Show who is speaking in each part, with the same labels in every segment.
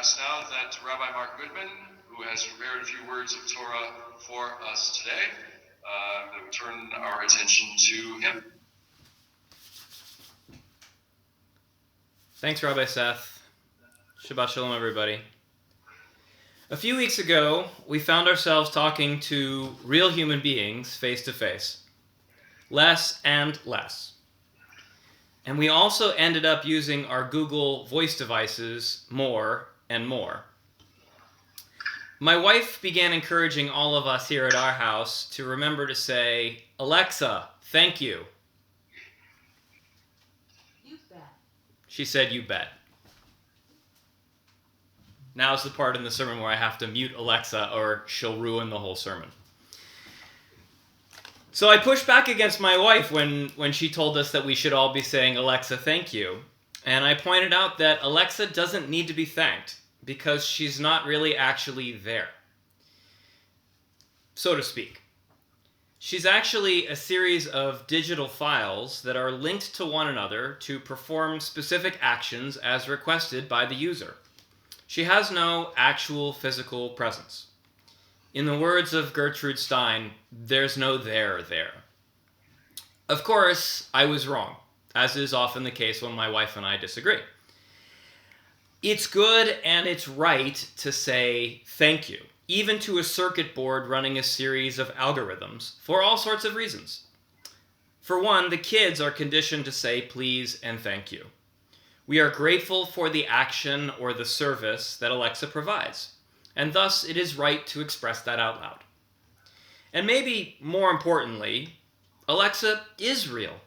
Speaker 1: ask now that Rabbi Mark Goodman, who has prepared a few words of Torah for us today, that we turn our attention to him.
Speaker 2: Thanks, Rabbi Seth. Shabbat Shalom, everybody. A few weeks ago, we found ourselves talking to real human beings face to face. Less and less. And we also ended up using our Google voice devices more and more. My wife began encouraging all of us here at our house to remember to say, "Alexa, thank you."
Speaker 3: You bet.
Speaker 2: She said, "You bet." Now's the part in the sermon where I have to mute Alexa or she'll ruin the whole sermon. So I pushed back against my wife when she told us that we should all be saying, "Alexa, thank you." And I pointed out that Alexa doesn't need to be thanked because she's not really actually there, so to speak. She's actually a series of digital files that are linked to one another to perform specific actions as requested by the user. She has no actual physical presence. In the words of Gertrude Stein, there's no there. Of course, I was wrong, as is often the case when my wife and I disagree. It's good and it's right to say thank you, even to a circuit board running a series of algorithms, for all sorts of reasons. For one, the kids are conditioned to say please and thank you. We are grateful for the action or the service that Alexa provides, and thus it is right to express that out loud. And maybe more importantly, Alexa is real.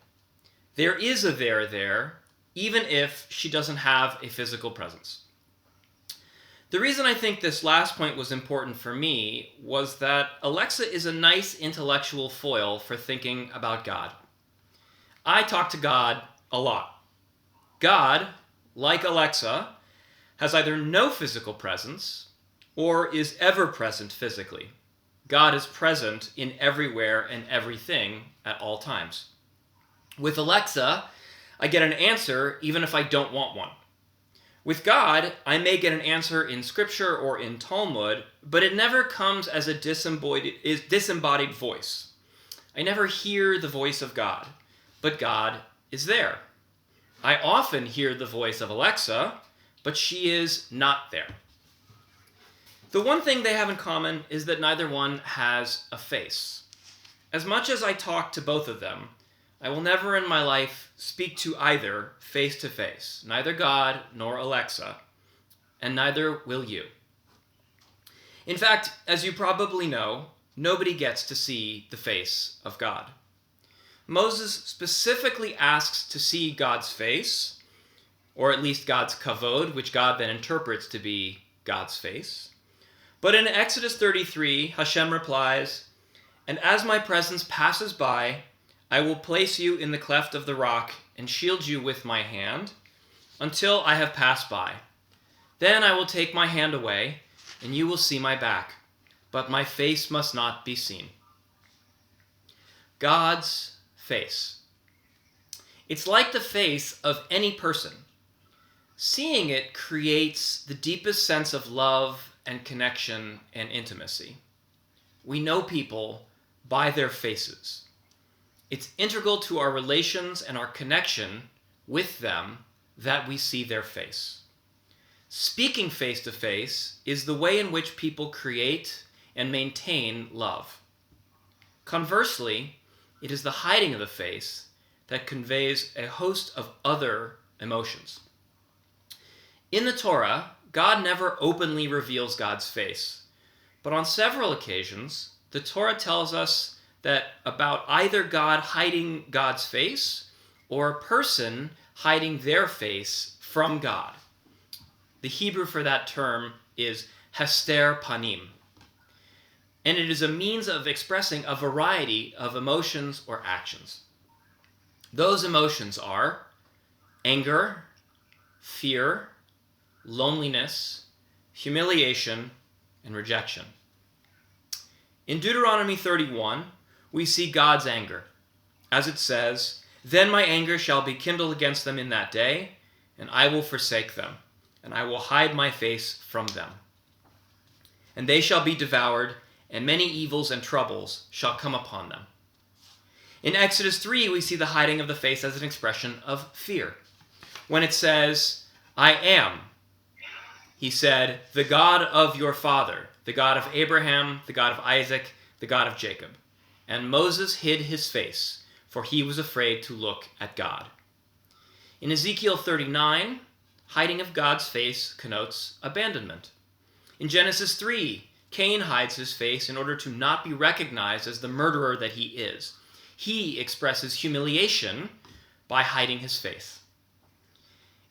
Speaker 2: There is a there, even if she doesn't have a physical presence. The reason I think this last point was important for me was that Alexa is a nice intellectual foil for thinking about God. I talk to God a lot. God, like Alexa, has either no physical presence or is ever present physically. God is present in everywhere and everything at all times. With Alexa, I get an answer even if I don't want one. With God, I may get an answer in Scripture or in Talmud, but it never comes as a disembodied voice. I never hear the voice of God, but God is there. I often hear the voice of Alexa, but she is not there. The one thing they have in common is that neither one has a face. As much as I talk to both of them, I will never in my life speak to either face to face, neither God nor Alexa, and neither will you. In fact, as you probably know, nobody gets to see the face of God. Moses specifically asks to see God's face, or at least God's kavod, which God then interprets to be God's face. But in Exodus 33, Hashem replies, "And as my presence passes by, I will place you in the cleft of the rock and shield you with my hand until I have passed by. Then I will take my hand away, and you will see my back, but my face must not be seen." God's face. It's like the face of any person. Seeing it creates the deepest sense of love and connection and intimacy. We know people by their faces. It's integral to our relations and our connection with them that we see their face. Speaking face to face is the way in which people create and maintain love. Conversely, it is the hiding of the face that conveys a host of other emotions. In the Torah, God never openly reveals God's face, but on several occasions, the Torah tells us that about either God hiding God's face or a person hiding their face from God. The Hebrew for that term is Hester Panim, and it is a means of expressing a variety of emotions or actions. Those emotions are anger, fear, loneliness, humiliation, and rejection. In Deuteronomy 31, we see God's anger. As it says, "Then my anger shall be kindled against them in that day, and I will forsake them, and I will hide my face from them. And they shall be devoured, and many evils and troubles shall come upon them. In Exodus 3, we see the hiding of the face as an expression of fear. When it says, I am, he said, the God of your father, the God of Abraham, the God of Isaac, the God of Jacob. And Moses hid his face, for he was afraid to look at God. In Ezekiel 39, hiding of God's face connotes abandonment. In Genesis 3, Cain hides his face in order to not be recognized as the murderer that he is. He expresses humiliation by hiding his face.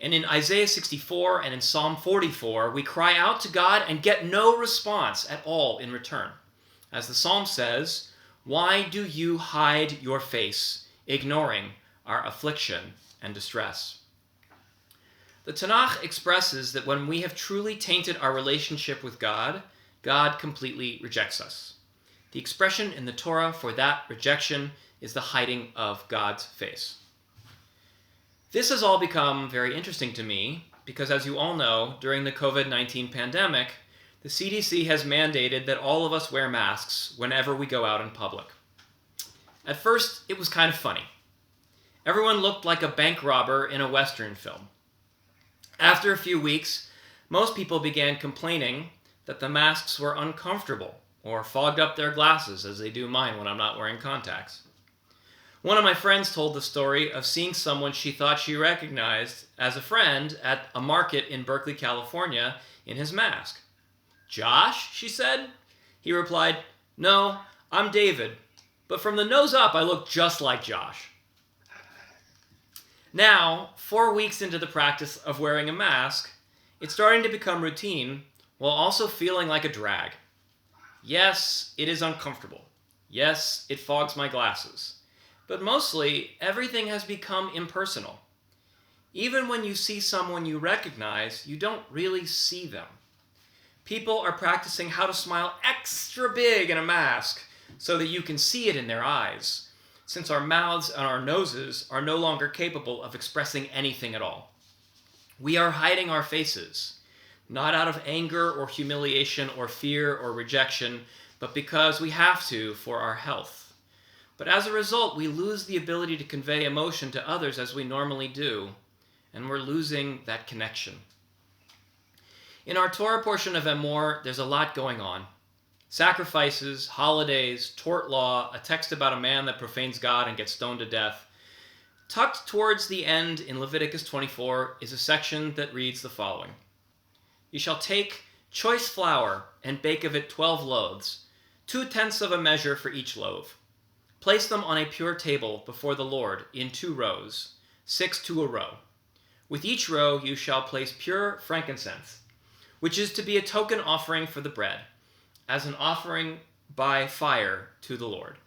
Speaker 2: And in Isaiah 64 and in Psalm 44, we cry out to God and get no response at all in return. As the psalm says, why do you hide your face, ignoring our affliction and distress? The Tanakh expresses that when we have truly tainted our relationship with God, God completely rejects us. The expression in the Torah for that rejection is the hiding of God's face. This has all become very interesting to me because, as you all know, during the COVID-19 pandemic, the CDC has mandated that all of us wear masks whenever we go out in public. At first, it was kind of funny. Everyone looked like a bank robber in a Western film. After a few weeks, most people began complaining that the masks were uncomfortable or fogged up their glasses, as they do mine when I'm not wearing contacts. One of my friends told the story of seeing someone she thought she recognized as a friend at a market in Berkeley, California, in his mask. "Josh?" she said. He replied, "No, I'm David, but from the nose up I look just like Josh." Now, 4 weeks into the practice of wearing a mask, it's starting to become routine while also feeling like a drag. Yes, it is uncomfortable. Yes, it fogs my glasses. But mostly, everything has become impersonal. Even when you see someone you recognize, you don't really see them. People are practicing how to smile extra big in a mask so that you can see it in their eyes, since our mouths and our noses are no longer capable of expressing anything at all. We are hiding our faces, not out of anger or humiliation or fear or rejection, but because we have to for our health. But as a result, we lose the ability to convey emotion to others as we normally do, and we're losing that connection. In our Torah portion of Emor, there's a lot going on. Sacrifices, holidays, tort law, a text about a man that profanes God and gets stoned to death. Tucked towards the end in Leviticus 24 is a section that reads the following. You shall take choice flour and bake of it 12 loaves, 2/10 of a measure for each loaf. Place them on a pure table before the Lord in 2 rows, 6 to a row. With each row you shall place pure frankincense, which is to be a token offering for the bread, as an offering by fire to the Lord.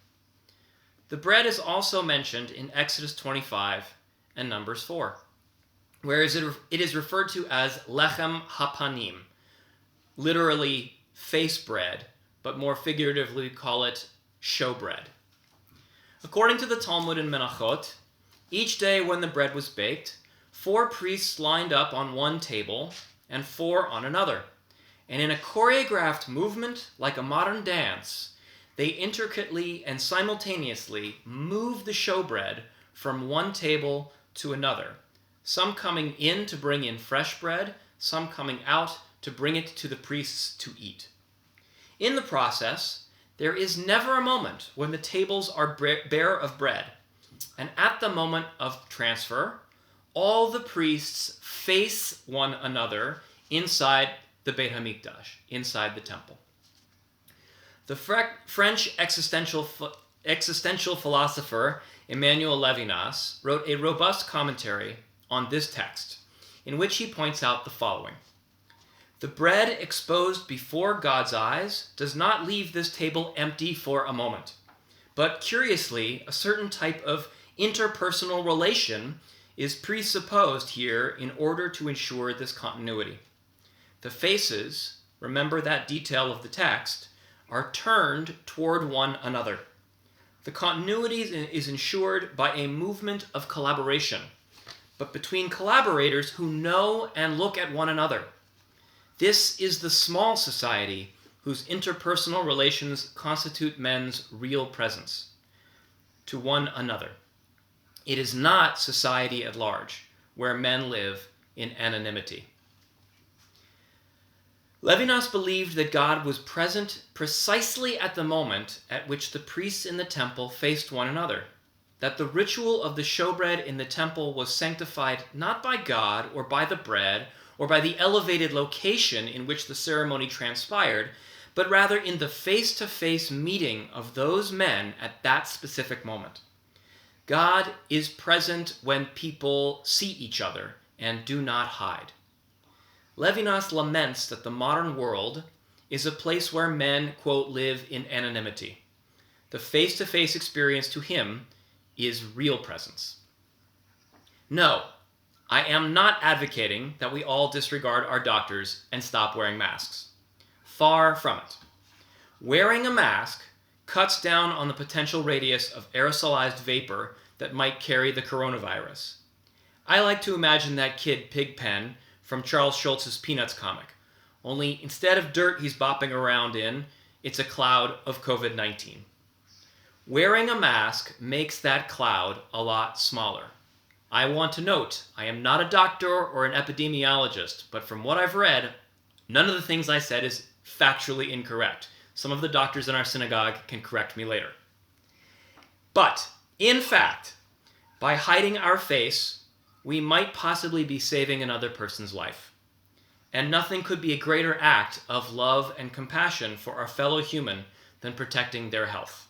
Speaker 2: The bread is also mentioned in Exodus 25 and Numbers 4, whereas it is referred to as lechem hapanim, literally face bread, but more figuratively call it showbread. According to the Talmud in Menachot, each day when the bread was baked, 4 priests lined up on one table and 4 on another. And in a choreographed movement like a modern dance, they intricately and simultaneously moved the showbread from one table to another, some coming in to bring in fresh bread, some coming out to bring it to the priests to eat. In the process, there is never a moment when the tables are bare of bread, and at the moment of transfer, all the priests face one another inside the Beit HaMikdash, inside the temple. The French existential philosopher Emmanuel Levinas wrote a robust commentary on this text, in which he points out the following. The bread exposed before God's eyes does not leave this table empty for a moment. But curiously, a certain type of interpersonal relation is presupposed here in order to ensure this continuity. The faces, remember that detail of the text, are turned toward one another. The continuity is ensured by a movement of collaboration, but between collaborators who know and look at one another. This is the small society whose interpersonal relations constitute men's real presence to one another. It is not society at large, where men live in anonymity. Levinas believed that God was present precisely at the moment at which the priests in the temple faced one another, that the ritual of the showbread in the temple was sanctified not by God or by the bread or by the elevated location in which the ceremony transpired, but rather in the face-to-face meeting of those men at that specific moment. God is present when people see each other and do not hide. Levinas laments that the modern world is a place where men, quote, live in anonymity. The face-to-face experience to him is real presence. No, I am not advocating that we all disregard our doctors and stop wearing masks. Far from it. Wearing a mask cuts down on the potential radius of aerosolized vapor that might carry the coronavirus. I like to imagine that kid Pigpen from Charles Schulz's Peanuts comic, only instead of dirt he's bopping around in, it's a cloud of COVID-19. Wearing a mask makes that cloud a lot smaller. I want to note, I am not a doctor or an epidemiologist, but from what I've read, none of the things I said is factually incorrect. Some of the doctors in our synagogue can correct me later. But, in fact, by hiding our face, we might possibly be saving another person's life. And nothing could be a greater act of love and compassion for our fellow human than protecting their health.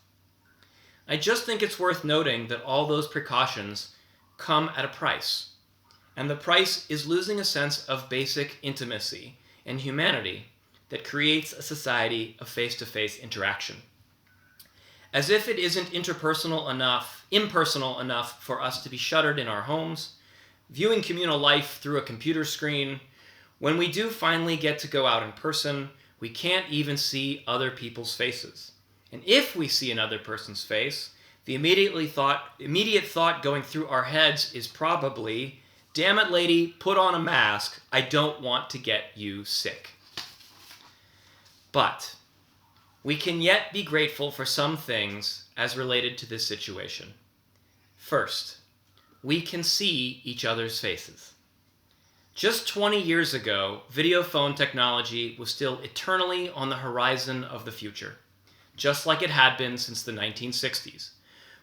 Speaker 2: I just think it's worth noting that all those precautions come at a price. And the price is losing a sense of basic intimacy and humanity that creates a society of face-to-face interaction. As if it isn't impersonal enough for us to be shuttered in our homes, viewing communal life through a computer screen, when we do finally get to go out in person, we can't even see other people's faces. And if we see another person's face, the immediate thought going through our heads is probably, "Damn it, lady, put on a mask. I don't want to get you sick." But we can yet be grateful for some things as related to this situation. First, we can see each other's faces. Just 20 years ago, video phone technology was still eternally on the horizon of the future, just like it had been since the 1960s,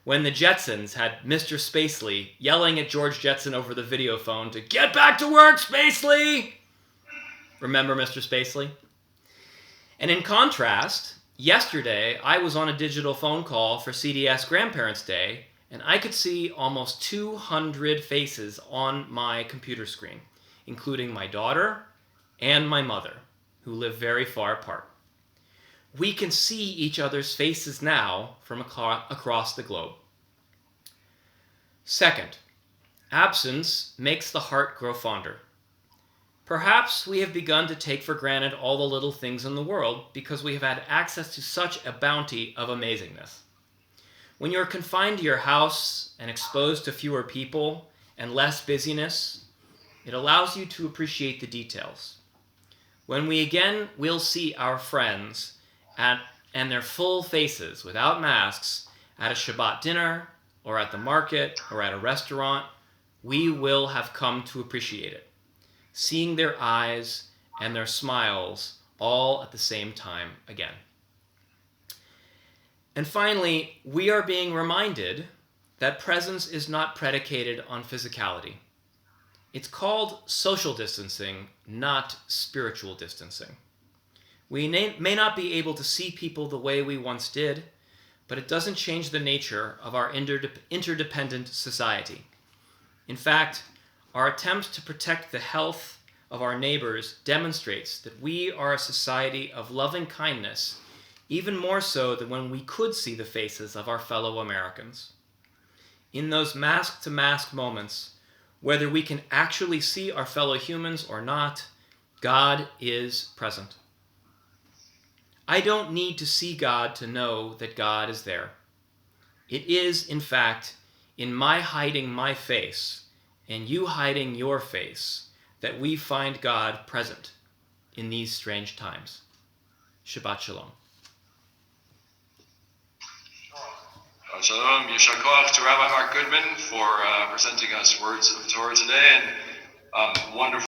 Speaker 2: when the Jetsons had Mr. Spacely yelling at George Jetson over the video phone to "Get back to work, Spacely!" Remember Mr. Spacely? And in contrast, yesterday I was on a digital phone call for CDS Grandparents' Day, and I could see almost 200 faces on my computer screen, including my daughter and my mother, who live very far apart. We can see each other's faces now from across the globe. Second, absence makes the heart grow fonder. Perhaps we have begun to take for granted all the little things in the world because we have had access to such a bounty of amazingness. When you're confined to your house and exposed to fewer people and less busyness, it allows you to appreciate the details. When we again will see our friends and their full faces without masks at a Shabbat dinner or at the market or at a restaurant, we will have come to appreciate it, seeing their eyes and their smiles all at the same time again. And finally, we are being reminded that presence is not predicated on physicality. It's called social distancing, not spiritual distancing. We may not be able to see people the way we once did, but it doesn't change the nature of our interdependent society. In fact, our attempt to protect the health of our neighbors demonstrates that we are a society of loving kindness, even more so than when we could see the faces of our fellow Americans. In those mask-to-mask moments, whether we can actually see our fellow humans or not, God is present. I don't need to see God to know that God is there. It is, in fact, in my hiding my face and you hiding your face, that we find God present in these strange times. Shabbat Shalom.
Speaker 1: Shalom, Yashar Koach to Rabbi Mark Goodman for presenting us words of Torah today, and wonderful.